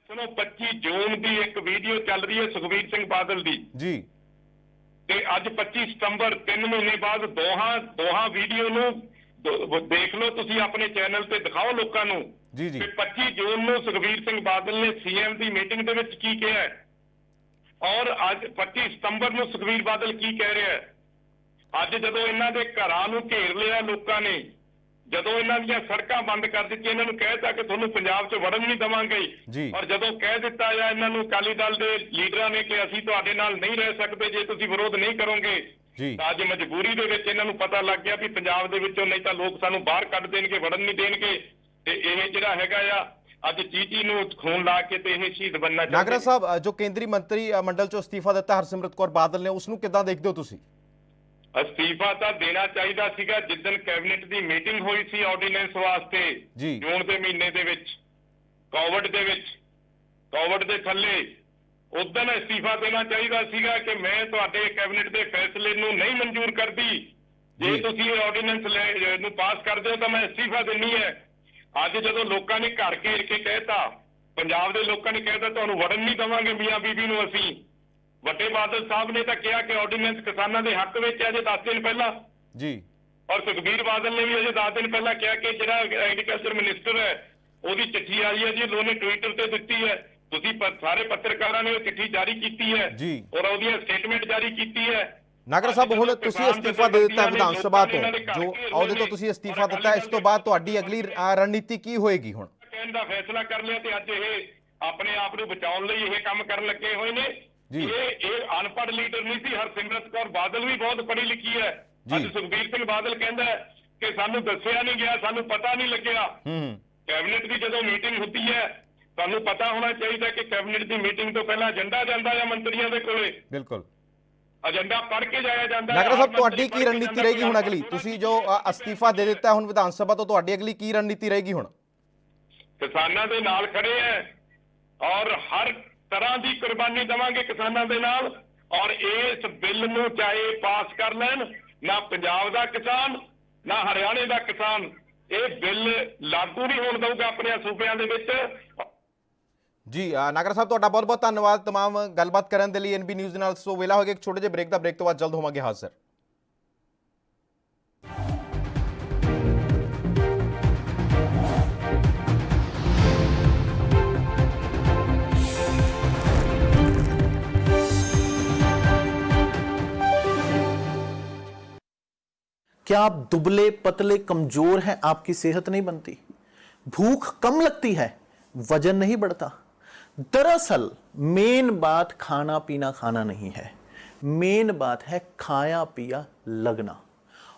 ਸੁਣੋ, 25 ਜੂਨ ਦੀ ਇੱਕ ਵੀਡੀਓ ਚੱਲ ਰਹੀ ਹੈ ਸੁਖਬੀਰ ਸਿੰਘ ਬਾਦਲ ਦੀ ਜੀ, ਤੇ ਅੱਜ 25 ਸਤੰਬਰ 3 ਮਹੀਨੇ ਬਾਅਦ ਦੋਹਾਂ ਵੀਡੀਓ ਨੂੰ ਦੇਖ ਲਓ ਤੁਸੀਂ, ਆਪਣੇ ਚੈਨਲ ਤੇ ਦਿਖਾਓ ਲੋਕਾਂ ਨੂੰ ਜੀ ਜੀ। 25 ਜੂਨ ਨੂੰ ਸੁਖਬੀਰ ਸਿੰਘ ਬਾਦਲ ਨੇ ਸੀਐਮ ਦੀ ਮੀਟਿੰਗ ਦੇ ਵਿੱਚ ਕੀ ਕਿਹਾ ਹੈ ਔਰ ਅੱਜ 25 ਸਤੰਬਰ ਨੂੰ ਸੁਖਬੀਰ ਬਾਦਲ ਕੀ ਕਹਿ ਰਿਹਾ ਹੈ। ਅੱਜ ਜਦੋਂ ਇਹਨਾਂ ਦੇ ਘਰਾਂ ਨੂੰ ਘੇਰ ਲਿਆ ਲੋਕਾਂ ਨੇ, ਜਦੋਂ ਇਹਨਾਂ ਦੀਆਂ ਸੜਕਾਂ ਬੰਦ ਕਰ ਦਿੱਤੀਆਂ, ਇਹਨਾਂ ਨੂੰ ਕਹਿਤਾ ਕਿ ਤੁਹਾਨੂੰ ਪੰਜਾਬ 'ਚ ਵੜਨ ਨਹੀਂ ਦੇਵਾਂਗੇ, ਔਰ ਜਦੋਂ ਕਹਿ ਦਿੱਤਾ ਜਾਂ ਇਹਨਾਂ ਨੂੰ ਅਕਾਲੀ ਦਲ ਦੇ ਲੀਡਰਾਂ ਨੇ ਕਿ ਅਸੀਂ ਤੁਹਾਡੇ ਨਾਲ ਨਹੀਂ ਰਹਿ ਸਕਦੇ ਜੇ ਤੁਸੀਂ ਵਿਰੋਧ ਨਹੀਂ ਕਰੋਗੇ, ਤਾਂ ਅੱਜ ਮਜਬੂਰੀ ਦੇ ਵਿੱਚ ਇਹਨਾਂ ਨੂੰ ਪਤਾ ਲੱਗ ਗਿਆ ਵੀ ਪੰਜਾਬ ਦੇ ਵਿੱਚੋਂ ਨਹੀਂ ਤਾਂ ਲੋਕ ਸਾਨੂੰ ਬਾਹਰ ਕੱਢ ਦੇਣਗੇ, ਵੜਨ ਨਹੀਂ ਦੇਣਗੇ, ਤੇ ਇਹ ਜਿਹੜਾ ਹੈਗਾ ਆ ਅੱਜ ਚੀਚੀ ਨੂੰ ਖੂਨ ਲਾ ਕੇ ਤੇ ਇਹ ਸ਼ਹੀਦ ਬਣਨਾ ਚਾਹੁੰਦੇ। ਨਾਗਰਾ ਸਾਹਿਬ, ਜੋ ਕੇਂਦਰੀ ਮੰਤਰੀ ਮੰਡਲ 'ਚੋਂ ਅਸਤੀਫਾ ਦਿੱਤਾ ਹਰਸਿਮਰਤ ਕੌਰ ਬਾਦਲ ਨੇ, ਉਸ ਨੂੰ ਕਿੱਦਾਂ ਦੇਖਦੇ ਹੋ ਤੁਸੀਂ? ਅਸਤੀਫਾ ਤਾਂ ਦੇਣਾ ਚਾਹੀਦਾ ਸੀਗਾ ਜਿੱਦਣ ਕੈਬਨਿਟ ਦੀ ਮੀਟਿੰਗ ਹੋਈ ਸੀ ਆਰਡੀਨੈਂਸ ਵਾਸਤੇ ਜੂਨ ਦੇ ਮਹੀਨੇ ਦੇ ਵਿੱਚ, ਕੋਵਿਡ ਦੇ ਥੱਲੇ, ਉਦੋਂ ਅਸਤੀਫਾ ਦੇਣਾ ਚਾਹੀਦਾ ਸੀਗਾ ਕਿ ਮੈਂ ਤੁਹਾਡੇ ਕੈਬਨਿਟ ਦੇ ਫੈਸਲੇ ਨੂੰ ਨਹੀਂ ਮਨਜ਼ੂਰ ਕਰਦੀ, ਜੇ ਤੁਸੀਂ ਇਹ ਆਰਡੀਨੈਂਸ ਨੂੰ ਪਾਸ ਕਰਦੇ ਹੋ ਤਾਂ ਮੈਂ ਅਸਤੀਫਾ ਦੇਣੀ ਹੈ। ਅੱਜ ਜਦੋਂ ਲੋਕਾਂ ਨੇ ਘਰ ਘੇਰ ਕੇ ਕਹਿਤਾ, ਪੰਜਾਬ ਦੇ ਲੋਕਾਂ ਨੇ ਕਹਿਤਾ ਤੁਹਾਨੂੰ ਵੜਨ ਨਹੀਂ ਦੇਵਾਂਗੇ ਮੀਆਂ ਬੀਬੀ ਨੂੰ ਅਸੀਂ, ਵੱਡੇ ਬਾਦਲ ਸਾਹਿਬ ਨੇ ਤਾਂ ਕਿਹਾ ਕਿ ਆਰਡੀਨੈਂਸ ਕਿਸਾਨਾਂ ਦੇ ਹੱਕ ਵਿੱਚ ਹੈ, ਅਜੇ 10 ਦਿਨ ਪਹਿਲਾਂ ਜੀ, ਔਰ ਸੁਖਬੀਰ ਬਾਦਲ ਨੇ ਵੀ ਅਜੇ 10 ਦਿਨ ਪਹਿਲਾਂ ਕਿਹਾ ਕਿ ਜਿਹੜਾ ਐਗਰੀਕਲਚਰ ਮਿਨਿਸਟਰ ਹੈ ਉਹਦੀ ਚਿੱਠੀ ਆਈ ਹੈ ਜੀ, ਉਹਨੇ ਟਵਿੱਟਰ ਤੇ ਦਿੱਤੀ ਹੈ, ਤੁਸੀਂ ਸਾਰੇ ਪੱਤਰਕਾਰਾਂ ਨੇ ਉਹ ਚਿੱਠੀ ਜਾਰੀ ਕੀਤੀ ਹੈ ਔਰ ਉਹਦੀਆਂ ਸਟੇਟਮੈਂਟ ਜਾਰੀ ਕੀਤੀ ਹੈ। ਨਾਗਰਾ ਸਾਹਿਬ, ਹੁਣ ਤੁਸੀਂ ਅਸਤੀਫਾ ਦੇ ਦਿੱਤਾ ਵਿਧਾਨ ਸਭਾ ਤੋਂ, ਜੋ ਅਹੁਦੇ ਤੋਂ ਤੁਸੀਂ ਅਸਤੀਫਾ ਦਿੱਤਾ, ਇਸ ਤੋਂ ਬਾਅਦ ਤੁਹਾਡੀ ਅਗਲੀ ਰਣਨੀਤੀ ਕੀ ਹੋਏਗੀ? ਹੁਣ ਕਹਿਣ ਦਾ ਫੈਸਲਾ ਕਰ ਲਿਆ ਤੇ ਅੱਜ ਇਹ ਆਪਣੇ ਆਪ ਨੂੰ ਬਚਾਉਣ ਲਈ ਇਹ ਕੰਮ ਕਰਨ ਲੱਗੇ ਹੋਏ ਨੇ। ਇਹ ਅਨਪੜ੍ਹ ਲੀਡਰ ਨਹੀਂ ਸੀ, ਹਰਸਿਮਰਤ ਕੌਰ ਬਾਦਲ ਵੀ ਬਹੁਤ ਪੜ੍ਹੀ ਲਿਖੀ ਹੈ। ਅੱਜ ਸੁਖਬੀਰ ਸਿੰਘ ਬਾਦਲ ਕਹਿੰਦਾ ਕਿ ਸਾਨੂੰ ਦੱਸਿਆ ਨਹੀਂ ਗਿਆ, ਸਾਨੂੰ ਪਤਾ ਨਹੀਂ ਲੱਗਿਆ। ਕੈਬਨਿਟ ਦੀ ਜਦੋਂ ਮੀਟਿੰਗ ਹੁੰਦੀ ਹੈ ਤੁਹਾਨੂੰ ਪਤਾ ਹੋਣਾ ਚਾਹੀਦਾ ਕਿ ਕੈਬਨਿਟ ਦੀ ਮੀਟਿੰਗ ਤੋਂ ਪਹਿਲਾਂ ਏਜੰਡਾ ਜਾਂਦਾ ਹੈ ਮੰਤਰੀਆਂ ਦੇ ਕੋਲੇ, ਬਿਲਕੁਲ ਏਜੰਡਾ ਪੜ੍ਹ ਕੇ ਜਾਇਆ ਜਾਂਦਾ ਹੈ। ਨਾਗਰਾ ਸਾਹਿਬ, ਤੁਹਾਡੀ ਕੀ ਰਣਨੀਤੀ ਰਹੇਗੀ ਹੁਣ ਅਗਲੀ? ਤੁਸੀਂ ਜੋ ਅਸਤੀਫਾ ਦੇ ਦਿੱਤਾ ਹੁਣ ਵਿਧਾਨ ਸਭਾ ਤੋਂ, ਤੁਹਾਡੀ ਅਗਲੀ ਕੀ ਰਣਨੀਤੀ ਰਹੇਗੀ ਹੁਣ? ਕਿਸਾਨਾਂ ਦੇ ਨਾਲ ਖੜੇ ਹੈ ਔਰ ਹਰ ਤਰ੍ਹਾਂ ਦੀ ਕੁਰਬਾਨੀ ਦੇਵਾਂਗੇ ਕਿਸਾਨਾਂ ਦੇ ਨਾਲ, ਔਰ ਇਸ ਬਿੱਲ ਨੂੰ ਚਾਹੇ ਪਾਸ ਕਰ ਲੈਣ, ਨਾ ਪੰਜਾਬ ਦਾ ਕਿਸਾਨ ਨਾ ਹਰਿਆਣੇ ਦਾ ਕਿਸਾਨ ਇਹ ਬਿੱਲ ਲਾਗੂ ਨਹੀਂ ਹੋਣ ਦਊਗਾ ਆਪਣੇ ਸੂਬਿਆਂ ਦੇ ਵਿੱਚ। ਜੀ ਨਾਗਰਾ ਸਾਹਿਬ, ਤੁਹਾਡਾ ਬਹੁਤ ਬਹੁਤ ਧੰਨਵਾਦ ਤਮਾਮ ਗੱਲਬਾਤ ਕਰਨ ਦੇ ਲਈ ਐਨਬੀ ਨਿਊਜ਼ ਦੇ ਨਾਲ। ਸੋ ਵੇਲਾ ਹੋ ਗਿਆ ਇੱਕ ਛੋਟੇ ਜਿਹੇ ਬ੍ਰੇਕ ਦਾ, ਬ੍ਰੇਕ ਤੋਂ ਬਾਅਦ ਜਲਦ ਹੋਵਾਂਗੇ ਹਾਜ਼ਰ। क्या आप दुबले पतले कमजोर हैं, आपकी सेहत नहीं बनती, भूख कम लगती है, वजन नहीं बढ़ता? दरअसल मेन बात खाना पीना खाना नहीं है, मेन बात है खाया पिया लगना।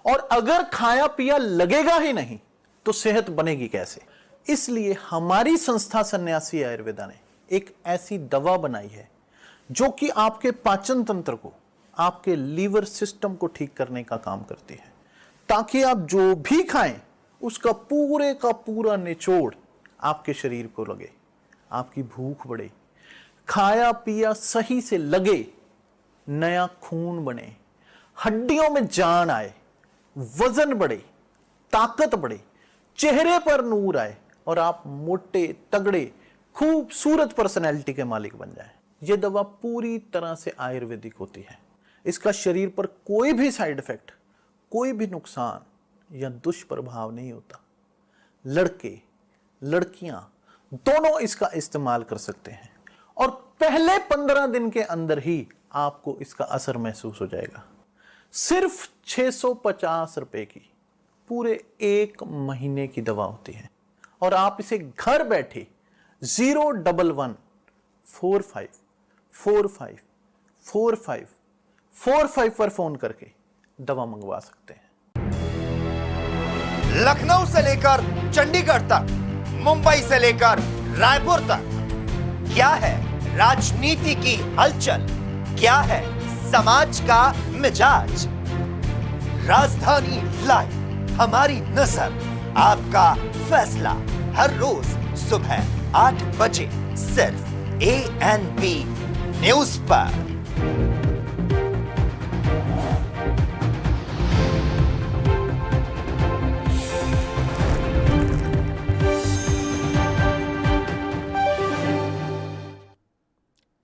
और अगर खाया पिया लगेगा ही नहीं तो सेहत बनेगी कैसे? इसलिए हमारी संस्था सन्यासी आयुर्वेदा ने एक ऐसी दवा बनाई है जो कि आपके पाचन तंत्र को, आपके लीवर सिस्टम को ठीक करने का काम करती है, ताकि आप जो भी खाएं उसका पूरे का पूरा निचोड़ आपके शरीर को लगे, आपकी भूख बढ़े, खाया पिया सही से लगे, नया खून बने, हड्डियों में जान आए, वजन बढ़े, ताकत बढ़े, चेहरे पर नूर आए और आप मोटे तगड़े खूबसूरत पर्सनैलिटी के मालिक बन जाएं। यह दवा पूरी तरह से आयुर्वेदिक होती है। इसका शरीर पर कोई भी साइड इफेक्ट, कोई भी नुकसान या दुष्प्रभाव नहीं होता। लड़के लड़कियां दोनों इसका इस्तेमाल कर सकते हैं और पहले 15 दिन के अंदर ही आपको इसका असर महसूस हो जाएगा। सिर्फ 650 रुपए की पूरे 1 महीने की दवा होती है और आप इसे घर बैठे 01145454545 पर फोन करके दवा मंगवा सकते हैं। लखनऊ से लेकर चंडीगढ़ तक, मुंबई से लेकर रायपुर तक, क्या है राजनीति की हलचल, क्या है समाज का मिजाज। राजधानी लाइव, हमारी नजर, आपका फैसला, हर रोज सुबह 8 बजे सिर्फ ANP न्यूज पर।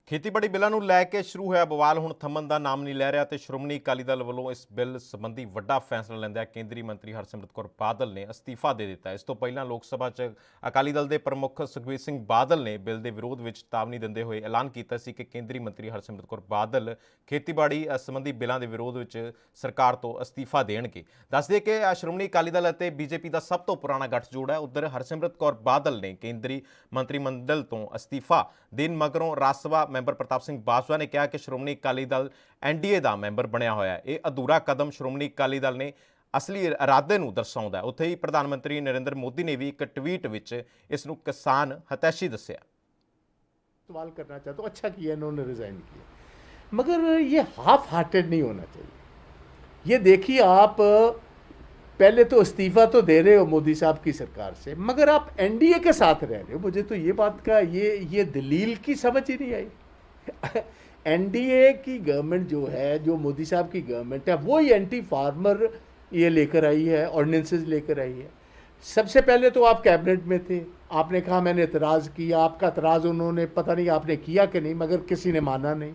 ਖੇਤੀਬਾੜੀ ਬਿੱਲਾਂ ਨੂੰ ਲੈ ਕੇ ਸ਼ੁਰੂ ਹੋਇਆ ਬਵਾਲ ਹੁਣ ਥੰਮਣ ਦਾ ਨਾਮ ਨਹੀਂ ਲੈ ਰਿਹਾ ਤੇ ਸ਼੍ਰੋਮਣੀ ਅਕਾਲੀ ਦਲ ਵੱਲੋਂ ਇਸ ਬਿੱਲ ਸੰਬੰਧੀ ਵੱਡਾ ਫੈਸਲਾ ਲੈਂਦਿਆਂ ਕੇਂਦਰੀ ਮੰਤਰੀ ਹਰਸਿਮਰਤ ਕੌਰ ਬਾਦਲ ਨੇ ਅਸਤੀਫਾ ਦੇ ਦਿੱਤਾ। ਇਸ ਤੋਂ ਪਹਿਲਾਂ ਲੋਕ ਸਭਾ 'ਚ ਅਕਾਲੀ ਦਲ ਦੇ ਪ੍ਰਮੁੱਖ ਸੁਖਬੀਰ ਸਿੰਘ ਬਾਦਲ ਨੇ ਬਿੱਲ ਦੇ ਵਿਰੋਧ ਵਿੱਚ ਚੇਤਾਵਨੀ ਦਿੰਦੇ ਹੋਏ ਐਲਾਨ ਕੀਤਾ ਸੀ ਕਿ ਕੇਂਦਰੀ ਮੰਤਰੀ ਹਰਸਿਮਰਤ ਕੌਰ ਬਾਦਲ ਖੇਤੀਬਾੜੀ ਸੰਬੰਧੀ ਬਿੱਲਾਂ ਦੇ ਵਿਰੋਧ ਵਿੱਚ ਸਰਕਾਰ ਤੋਂ ਅਸਤੀਫਾ ਦੇਣਗੇ। ਦੱਸ ਦਈਏ ਕਿ ਸ਼੍ਰੋਮਣੀ ਅਕਾਲੀ ਦਲ ਅਤੇ BJP ਦਾ ਸਭ ਤੋਂ ਪੁਰਾਣਾ ਗੱਠਜੋੜ ਹੈ। ਉੱਧਰ ਹਰਸਿਮਰਤ ਕੌਰ ਬਾਦਲ ਨੇ ਕੇਂਦਰੀ ਮੰਤਰੀ ਮੰਡਲ ਤੋਂ ਅਸਤੀਫਾ ਦੇਣ ਮਗਰੋਂ ਰਾਜ ਸਭਾ ਮੈਂਬਰ ਪ੍ਰਤਾਪ ਸਿੰਘ ਬਾਜਵਾ ਨੇ ਕਿਹਾ ਕਿ ਸ਼੍ਰੋਮਣੀ ਅਕਾਲੀ ਦਲ NDA ਦਾ ਮੈਂਬਰ ਬਣਿਆ ਹੋਇਆ। ਇਹ ਅਧੂਰਾ ਕਦਮ ਸ਼੍ਰੋਮਣੀ ਅਕਾਲੀ ਦਲ ਨੇ ਅਸਲੀ ਇਰਾਦੇ ਨੂੰ ਦਰਸਾਉਂਦਾ। ਉੱਥੇ ਹੀ ਪ੍ਰਧਾਨ ਮੰਤਰੀ ਨਰਿੰਦਰ ਮੋਦੀ ਨੇ ਵੀ ਇੱਕ ਟਵੀਟ ਵਿੱਚ ਇਸ ਨੂੰ ਕਿਸਾਨ ਹਤੈਸ਼ੀ ਦੱਸਿਆ। सवाल करना चाहता हूँ, अच्छा किया इन्होंने रिजाइन किया, मगर ये हाफ हार्टेड नहीं होना चाहिए। ये देखिए, आप पहले तो इस्तीफा तो दे रहे हो मोदी साहब की सरकार से, मगर आप NDA के साथ रह रहे हो। मुझे तो ये बात का ये दलील की समझ ही नहीं आई। NDA की गवर्नमेंट जो है, जो मोदी साहब की गवर्नमेंट है, वो ही एंटी फार्मर ये लेकर आई है, ऑर्डिनेंसेस लेकर आई है। सबसे पहले तो आप कैबिनेट में थे, आपने कहा मैंने एतराज़ किया, आपका एतराज़ उन्होंने पता नहीं आपने किया कि नहीं, मगर किसी ने माना नहीं।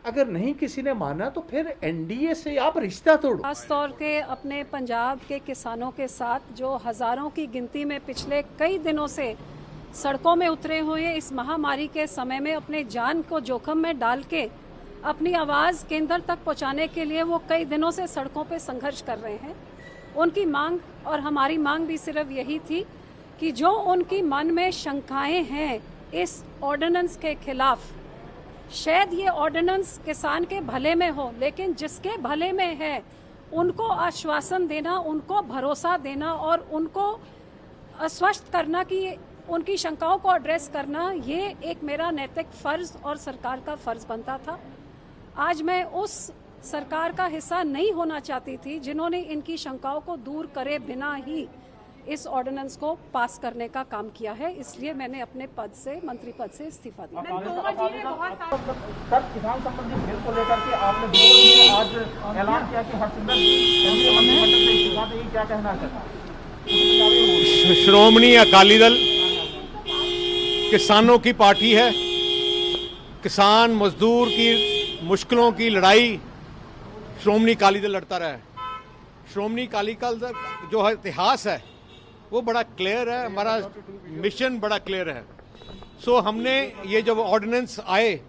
अगर नहीं किसी ने माना तो फिर NDA से आप रिश्ता तोड़ो। खास तौर के अपने पंजाब के किसानों के साथ जो हज़ारों की गिनती में पिछले कई दिनों से सड़कों में उतरे हुए इस महामारी के समय में अपने जान को जोखिम में डाल के अपनी आवाज़ केंद्र तक पहुंचाने के लिए वो कई दिनों से सड़कों पे संघर्ष कर रहे हैं। उनकी मांग और हमारी मांग भी सिर्फ यही थी कि जो उनकी मन में शंकाएं हैं इस ऑर्डिनेंस के खिलाफ, शायद ये ऑर्डिनेंस किसान के भले में हो, लेकिन जिसके भले में है उनको आश्वासन देना, उनको भरोसा देना और उनको आश्वस्त करना कि उनकी शंकाओं को एड्रेस करना, ये एक मेरा नैतिक फ़र्ज़ और सरकार का फ़र्ज़ बनता था। आज मैं उस सरकार का हिस्सा नहीं होना चाहती थी जिन्होंने इनकी शंकाओं को दूर करे बिना ही इस ऑर्डिनेंस को पास करने का काम किया है। इसलिए मैंने अपने पद से, मंत्री पद से इस्तीफा दिया। सर, किसान संबंधी बिल को लेकर के आपने विरोध में आज ऐलान किया कि हरसिमरत केंद्रीय मंत्रिमंडल से इस्तीफा देंगी, क्या कहना चाहता है? श्रोमणी अकाली दल किसानों की पार्टी है। किसान मजदूर की मुश्किलों की लड़ाई श्रोमणी अकाली दल लड़ता रहा है। श्रोमणी अकाली दल जो है इतिहास है वो बड़ा क्लियर है, हमारा मिशन बड़ा क्लियर है। सो हमने ये जब ऑर्डिनेंस आए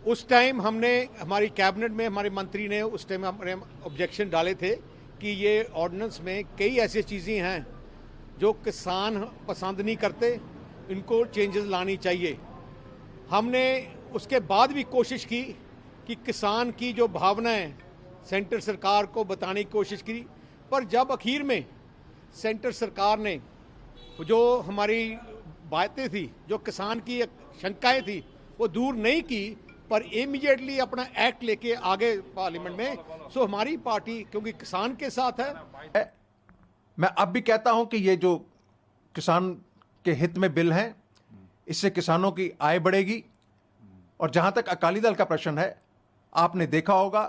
उस टाइम हमने हमारी कैबिनेट में हमारे मंत्री ने उस टाइम हमारे ऑब्जेक्शन डाले थे कि ये ऑर्डिनेंस में कई ऐसी चीज़ें हैं जो किसान पसंद नहीं करते, इनको चेंजेस लानी चाहिए। हमने उसके बाद भी कोशिश की कि किसान की जो भावनाएं सेंटर सरकार को बताने की कोशिश की, पर जब आखिर में सेंटर सरकार ने जो हमारी बातें थी, जो किसान की शंकाएं थी, वो दूर नहीं की, पर इमीडिएटली अपना एक्ट लेके आगे पार्लियामेंट में। सो हमारी पार्टी क्योंकि किसान के साथ है। मैं अब भी कहता हूं कि ये जो किसान के हित में बिल हैं, इससे किसानों की आय बढ़ेगी। और जहां तक अकाली दल का प्रश्न है, आपने देखा होगा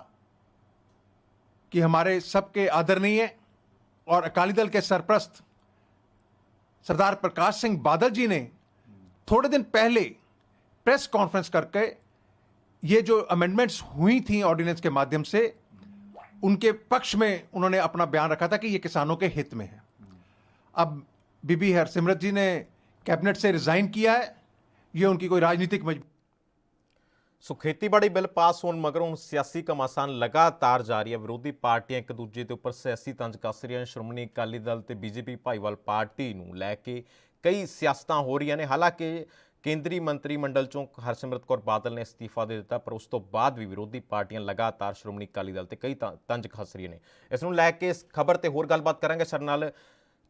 कि हमारे सबके आदरणीय और अकाली दल के सरप्रस्त सरदार प्रकाश सिंह बादल जी ने थोड़े दिन पहले प्रेस कॉन्फ्रेंस करके ये जो अमेंडमेंट्स हुई थी ऑर्डिनेंस के माध्यम से, उनके पक्ष में उन्होंने अपना बयान रखा था कि ये किसानों के हित में है। अब बीबी हरसिमरत जी ने कैबिनेट से रिजाइन किया है, ये उनकी कोई राजनीतिक मजबूरी। ਸੋ ਖੇਤੀਬਾੜੀ ਬਿੱਲ ਪਾਸ ਹੋਣ ਮਗਰ ਹੁਣ ਸਿਆਸੀ ਘਮਾਸਾਨ ਲਗਾਤਾਰ ਜਾਰੀ ਹੈ। ਵਿਰੋਧੀ ਪਾਰਟੀਆਂ ਇੱਕ ਦੂਜੇ ਦੇ ਉੱਪਰ ਸਿਆਸੀ ਤੰਜ ਕੱਸ ਰਹੀਆਂ ਨੇ। ਸ਼੍ਰੋਮਣੀ ਅਕਾਲੀ ਦਲ ਤੇ ਬੀਜੇਪੀ ਭਾਈਵਾਲ ਪਾਰਟੀ ਨੂੰ ਲੈ ਕੇ ਕਈ ਸਿਆਸਤਾਂ ਹੋ ਰਹੀਆਂ ਨੇ। ਹਾਲਾਂਕਿ ਕੇਂਦਰੀ ਮੰਤਰੀ ਮੰਡਲ ਚੋਂ ਹਰਸਿਮਰਤ ਕੌਰ ਬਾਦਲ ਨੇ ਅਸਤੀਫਾ ਦੇ ਦਿੱਤਾ, ਪਰ ਉਸ ਤੋਂ ਬਾਅਦ ਵੀ ਵਿਰੋਧੀ ਪਾਰਟੀਆਂ ਲਗਾਤਾਰ ਸ਼੍ਰੋਮਣੀ ਅਕਾਲੀ ਦਲ ਤੇ ਕਈ ਤੰਜ ਕੱਸ ਰਹੀਆਂ ਨੇ। ਇਸ ਨੂੰ ਲੈ ਕੇ ਇਸ ਖਬਰ ਤੇ ਹੋਰ ਗੱਲਬਾਤ ਕਰਾਂਗੇ। ਸਾਡੇ ਨਾਲ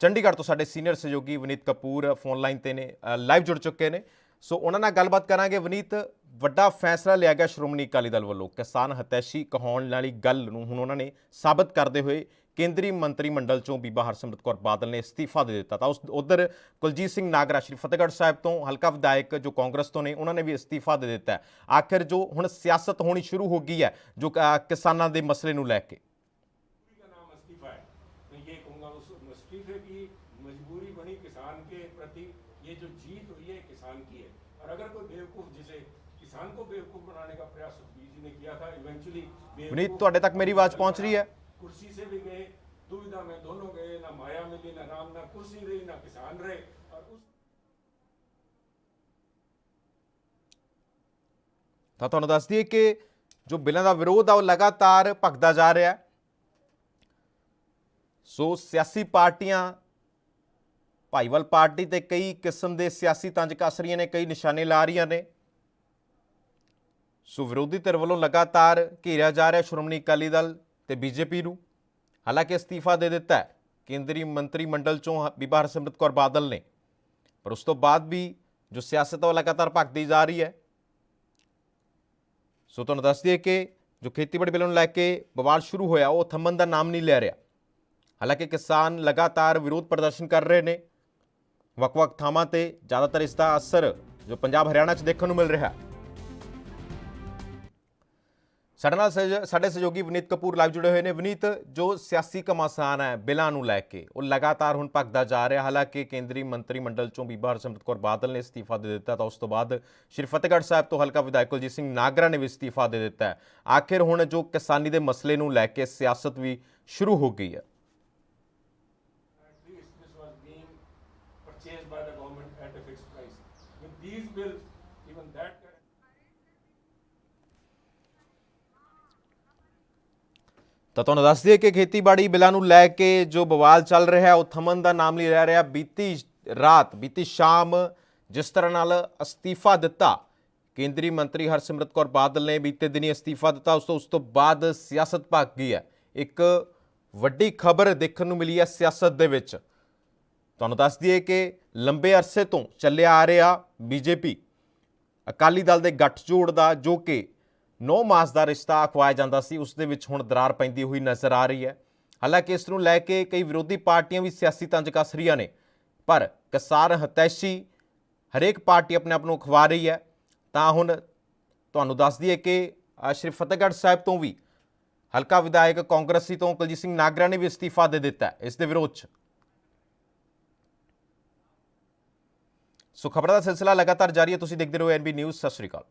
ਚੰਡੀਗੜ੍ਹ ਤੋਂ ਸਾਡੇ ਸੀਨੀਅਰ ਸਹਿਯੋਗੀ ਵਿਨੀਤ ਕਪੂਰ ਫੋਨ ਲਾਈਨ ਤੇ ਨੇ, ਲਾਈਵ ਜੁੜ ਚੁੱਕੇ ਨੇ। ਸੋ ਉਹਨਾਂ ਨਾਲ ਗੱਲਬਾਤ ਕਰਾਂਗੇ। ਵਿਨੀਤ, ਵੱਡਾ ਫੈਸਲਾ ਲਿਆ ਗਿਆ ਸ਼੍ਰੋਮਣੀ ਅਕਾਲੀ ਦਲ ਵੱਲੋਂ ਕਿਸਾਨ ਹਿਤੈਸ਼ੀ ਕਹਾਉਣ ਵਾਲੀ ਗੱਲ ਨੂੰ ਹੁਣ ਉਹਨਾਂ ਨੇ ਸਾਬਤ ਕਰਦੇ ਹੋਏ ਕੇਂਦਰੀ ਮੰਤਰੀ ਮੰਡਲ ਚੋਂ ਬੀਬਾ ਹਰਸਿਮਰਤ ਕੌਰ ਬਾਦਲ ਨੇ ਅਸਤੀਫਾ ਦੇ ਦਿੱਤਾ। ਤਾਂ ਉਧਰ ਕੁਲਜੀਤ ਸਿੰਘ ਨਾਗਰਾ ਸ਼੍ਰੀ ਫਤਿਹਗੜ੍ਹ ਸਾਹਿਬ ਤੋਂ ਹਲਕਾ ਵਿਧਾਇਕ ਜੋ ਕਾਂਗਰਸ ਤੋਂ ਨੇ, ਉਹਨਾਂ ਨੇ ਵੀ ਅਸਤੀਫਾ ਦੇ ਦਿੱਤਾ। ਆਖਿਰ ਜੋ ਹੁਣ ਸਿਆਸਤ ਹੋਣੀ ਸ਼ੁਰੂ ਹੋ ਗਈ ਹੈ ਜੋ ਕਿਸਾਨਾਂ ਦੇ ਮਸਲੇ ਨੂੰ ਲੈ ਕੇ। मजबूरी बनी किसान के प्रति, ये जो जीत हुई है किसान की है। और अगर कोई बेवकूफ जिसे किसान को बेवकूफ बनाने का प्रयास सुखबीर जी ने किया था, इवेंचुअली विनीत, ਤੁਹਾਡੇ तक मेरी आवाज पहुंच रही है? कुर्सी से भी गए, दुविधा में दोनों गए, ना माया मिली, ना राम, ना कुर्सी रही, ना किसान रहे। और उस ਤਾਂ ਤੁਹਾਨੂੰ ਦੱਸ ਦਈਏ ਕਿ ਜੋ ਬਿੱਲਾਂ ਦਾ ਵਿਰੋਧ ਆ ਉਹ ਲਗਾਤਾਰ ਭਖਦਾ ਜਾ ਰਿਹਾ ਹੈ। ਸੋ ਸਿਆਸੀ ਪਾਰਟੀਆਂ, ਭਾਈਵਾਲ ਪਾਰਟੀ ਤੇ ਕਈ ਕਿਸਮ ਦੇ ਸਿਆਸੀ ਤੰਜ ਕੱਸ ਰਹੀਆਂ ਨੇ, ਕਈ ਨਿਸ਼ਾਨੇ ਲਾ ਰਹੀਆਂ ਨੇ। ਸੋ ਵਿਰੋਧੀ ਧਿਰ ਵੱਲੋਂ ਲਗਾਤਾਰ ਘੇਰਿਆ ਜਾ ਰਿਹਾ ਸ਼੍ਰੋਮਣੀ ਅਕਾਲੀ ਦਲ ਤੇ ਬੀਜੇਪੀ ਨੂੰ। ਹਾਲਾਂਕਿ ਅਸਤੀਫਾ ਦੇ ਦਿੱਤਾ ਹੈ ਕੇਂਦਰੀ ਮੰਤਰੀ ਮੰਡਲ ਚੋਂ ਬੀਬਾ ਹਰਸਿਮਰਤ ਕੌਰ ਬਾਦਲ ਨੇ, ਪਰ ਉਸ ਤੋਂ ਬਾਅਦ ਵੀ ਜੋ ਸਿਆਸਤ ਉਹ ਲਗਾਤਾਰ ਭਖਦੀ ਜਾ ਰਹੀ ਹੈ। ਸੋ ਤੁਹਾਨੂੰ ਦੱਸ ਦਈਏ ਕਿ ਜੋ ਖੇਤੀਬਾੜੀ ਬਿੱਲ ਨੂੰ ਲੈ ਕੇ ਬਵਾਲ ਸ਼ੁਰੂ ਹੋਇਆ ਉਹ ਥੰਮਣ ਦਾ ਨਾਮ ਨਹੀਂ ਲੈ ਰਿਹਾ। ਹਾਲਾਂਕਿ ਕਿਸਾਨ ਲਗਾਤਾਰ ਵਿਰੋਧ ਪ੍ਰਦਰਸ਼ਨ ਕਰ ਰਹੇ ਨੇ ਵੱਖ-ਵੱਖ ਥਾਵਾਂ ਤੇ। ਜ਼ਿਆਦਾਤਰ ਇਸ ਦਾ ਅਸਰ ਜੋ ਪੰਜਾਬ ਹਰਿਆਣਾ 'ਚ ਦੇਖਣ ਨੂੰ ਮਿਲ ਰਿਹਾ। ਸਾਡੇ ਨਾਲ ਸਾਡੇ ਸਹਿਯੋਗੀ ਵਿਨੀਤ ਕਪੂਰ ਲਾਈਵ ਜੁੜੇ ਹੋਏ ਨੇ। ਵਿਨੀਤ, ਜੋ ਸਿਆਸੀ ਘਮਾਸਾਨ ਹੈ ਬਿੱਲਾਂ ਨੂੰ ਲੈ ਕੇ ਉਹ ਲਗਾਤਾਰ ਹੁਣ ਭਖਦਾ ਜਾ ਰਿਹਾ। ਹਾਲਾਂਕਿ ਕੇਂਦਰੀ ਮੰਤਰੀ ਮੰਡਲ ਚੋਂ ਬੀਬਾ ਹਰਸਿਮਰਤ ਕੌਰ ਬਾਦਲ ਨੇ ਅਸਤੀਫਾ ਦੇ ਦਿੱਤਾ, ਤਾਂ ਉਸ ਤੋਂ ਬਾਅਦ ਸ਼੍ਰੀ ਫਤਿਹਗੜ੍ਹ ਸਾਹਿਬ ਤੋਂ ਹਲਕਾ ਵਿਧਾਇਕ ਕੁਲਜੀਤ ਸਿੰਘ ਨਾਗਰਾ ਨੇ ਵੀ ਅਸਤੀਫਾ ਦੇ ਦਿੱਤਾ ਹੈ। ਆਖਿਰ ਹੁਣ ਜੋ ਕਿਸਾਨੀ ਦੇ ਮਸਲੇ ਨੂੰ ਲੈ ਕੇ ਸਿਆਸਤ ਵੀ ਸ਼ੁਰੂ ਹੋ ਗਈ ਹੈ। by the government at a fixed price. With these bills, even that ਤਾਂ ਤੁਹਾਨੂੰ ਦੱਸ ਦਈਏ ਕਿ ਖੇਤੀਬਾੜੀ ਬਿੱਲਾਂ ਨੂੰ ਲੈ ਕੇ ਜੋ ਬਵਾਲ ਚੱਲ ਰਿਹਾ ਉਹ ਥੰਮਣ ਦਾ ਨਾਮ ਨਹੀਂ ਲੈ ਰਿਹਾ। ਬੀਤੀ ਸ਼ਾਮ ਜਿਸ ਤਰ੍ਹਾਂ ਨਾਲ ਅਸਤੀਫਾ ਦਿੱਤਾ ਕੇਂਦਰੀ ਮੰਤਰੀ ਹਰਸਿਮਰਤ ਕੌਰ ਬਾਦਲ ਨੇ, ਬੀਤੇ ਦਿਨੀ ਅਸਤੀਫਾ ਦਿੱਤਾ, ਉਸ ਤੋਂ ਬਾਅਦ ਸਿਆਸਤ ਭਖ ਗਈ ਹੈ। ਇੱਕ ਵੱਡੀ ਖਬਰ ਦੇਖਣ ਨੂੰ ਮਿਲੀ ਹੈ ਸਿਆਸਤ ਦੇ ਵਿੱਚ। ਤੁਹਾਨੂੰ ਦੱਸ ਦਈਏ ਕਿ ਲੰਬੇ ਅਰਸੇ ਤੋਂ ਚੱਲਿਆ ਆ ਰਿਹਾ ਬੀਜੇਪੀ ਅਕਾਲੀ ਦਲ ਦੇ ਗੱਠਜੋੜ ਦਾ ਜੋ ਕਿ 9 ਮਾਸ ਦਾ ਰਿਸ਼ਤਾ ਅਖਵਾਇਆ ਜਾਂਦਾ ਸੀ, ਉਸ ਦੇ ਵਿੱਚ ਹੁਣ ਦਰਾਰ ਪੈਂਦੀ ਹੋਈ ਨਜ਼ਰ ਆ ਰਹੀ ਹੈ। ਹਾਲਾਂਕਿ ਇਸ ਨੂੰ ਲੈ ਕੇ ਕਈ ਵਿਰੋਧੀ ਪਾਰਟੀਆਂ ਵੀ ਸਿਆਸੀ ਤੰਜ ਕੱਸ ਰਹੀਆਂ ਨੇ, ਪਰ ਕਿਸਾਨ ਹਿਤੈਸ਼ੀ ਹਰੇਕ ਪਾਰਟੀ ਆਪਣੇ ਆਪ ਨੂੰ ਅਖਵਾ ਰਹੀ ਹੈ। ਤਾਂ ਹੁਣ ਤੁਹਾਨੂੰ ਦੱਸ ਦਈਏ ਕਿ ਸ਼੍ਰੀ ਫਤਿਹਗੜ੍ਹ ਸਾਹਿਬ ਤੋਂ ਵੀ ਹਲਕਾ ਵਿਧਾਇਕ ਕਾਂਗਰਸੀ ਤੋਂ ਕੁਲਜੀਤ ਸਿੰਘ ਨਾਗਰਾ ਨੇ ਵੀ ਅਸਤੀਫਾ ਦੇ ਦਿੱਤਾ ਇਸ ਦੇ ਵਿਰੋਧ 'ਚ। ਸੋ ਖਬਰਾਂ ਦਾ ਸਿਲਸਿਲਾ ਲਗਾਤਾਰ ਜਾਰੀ ਹੈ। ਤੁਸੀਂ ਦੇਖਦੇ ਰਹੋ NB ਨਿਊਜ਼। ਸਤਿ ਸ਼੍ਰੀ ਅਕਾਲ।